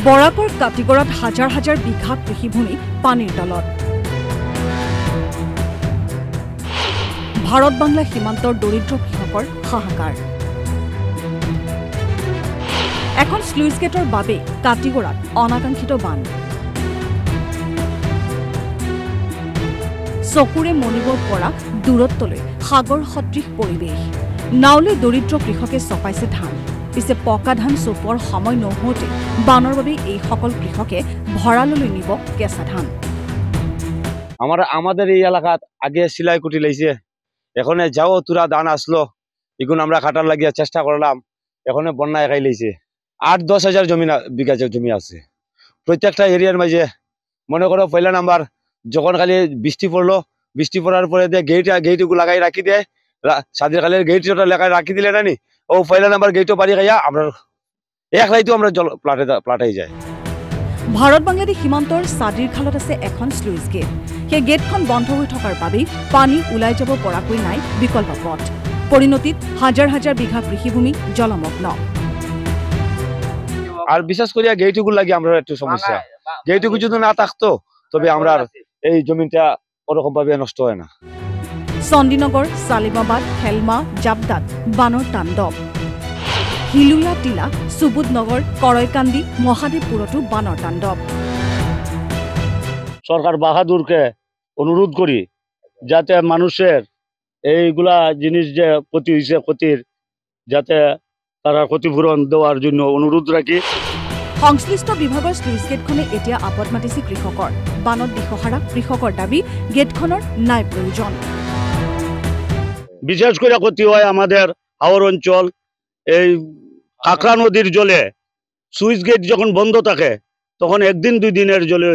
বৰাকৰ কাটিগড়াত হাজাৰ হাজাৰ বিঘা কৃষিভূমি পানীৰ তলত। ভাৰত বাংলা সীমান্তৰ দৰিদ্ৰ কৃষকৰ হাহাকাৰ। এখন স্লুইচ গেটৰ বাবে কাটিগড়াত অনাকাংক্ষিত বান। চকুৰে মনিব পৰা দূৰত্বলৈ সাগৰ সদৃশ পৰিৱেশ। নাওলৈ দৰিদ্ৰ কৃষকে চপাইছে ধান। পিছে পকা ধান চপোৱাৰ সময় নহওঁতে বানৰ বাবে এই সকল কৃষকে ভঁৰাললৈ নিব কেঁচা ধান। আমাদের এই এলাকাত আগে সিলাই কুটি লাইছে, এখন যাও তুরা ধান আসলো, এখন আমরা খাটার লাগিয়া চেষ্টা করলাম, এখন বন্যায় খাই লাইছে। 8-10 হাজার বিঘা জমি আছে প্রত্যেকটা এরিয়ার মাঝে। মনে করো পয়লা নাম্বার যখন খালি বৃষ্টি পড়লো, বৃষ্টি পড়ার পরে গেইটগুলো লাগাই রাখি দেয়, সাদের খালের গেইটটা লাগাই রাখি দিলে না নি, ও পয়লা নাম্বার গেইটও পারি খাইয়া আমরা এক রাইতো আমরা জল প্লাটাই যায়। ভাৰত বাংলাদেশ সীমান্তৰ চাদিৰ খালত আছে এখন স্লুইচ গেট। সেই গেটখন বন্ধ হৈ থকাৰ বাবেই পানী ওলাই যাব পৰাকৈ নাই বিকল্প পথ। পৰিণতিত হাজাৰ হাজাৰ বিঘা কৃষিভূমি জলমগ্ন। আর বিশেষ করে গেইটগুলো লাগে আমরা একটু সমস্যা। গেইটগুলো যদি না থাকতো তবে আমরা এই জমিটা ওরকম ভাবে নষ্ট হয় না। চণ্ডীনগৰ, চালিমাবাদ, খেলমা, জাবদাত বানৰ তাণ্ডৱ। হিলুয়া টিলা, সুবুধনগৰ, কৰয়কান্দি, মহাদেবপুৰতো বানৰ তাণ্ডৱ। সরকার বাহাদুরকে অনুরোধ করি যাতে মানুষের এইগুলা জিনিস যে ক্ষতি হয়েছে ক্ষতির যাতে তারা ক্ষতিপূরণ দেওয়ার জন্য অনুরোধ রাখি। সংশ্লিষ্ট বিভাগৰ স্লুইচ গেটখনে এতিয়া আপদ মাতিছে কৃষকৰ। বানত দিশহাৰা কৃষকৰ দাবী গেটখনৰ নাই প্ৰয়োজন। বিশেষ করে ক্ষতি হয় আমাদের হাওর অঞ্চল। এই কাকড়া নদীর জলে সুইচ গেট যখন বন্ধ থাকে তখন একদিন 2 দিনের জলে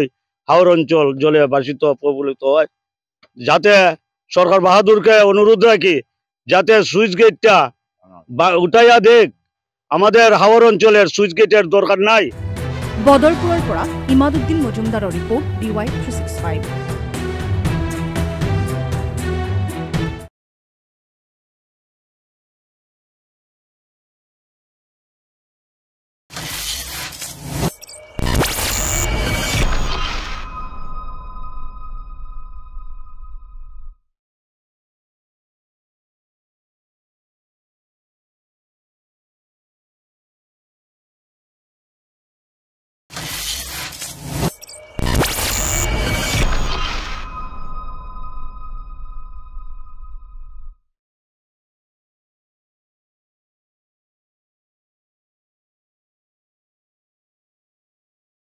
হাওর অঞ্চল জলে ভাসিত প্রবলিত হয়। যাতে সরকার বাহাদুরকে অনুরোধ রাখি যাতে সুইচ গেটটা উঠাইয়া দেখ, আমাদের হাওর অঞ্চলের সুইচ গেটের দরকার নাই। বদৰপুৰৰ পৰা ইমাদুদ্দিন মজুমদাৰৰ ৰিপৰ্ট DY 365।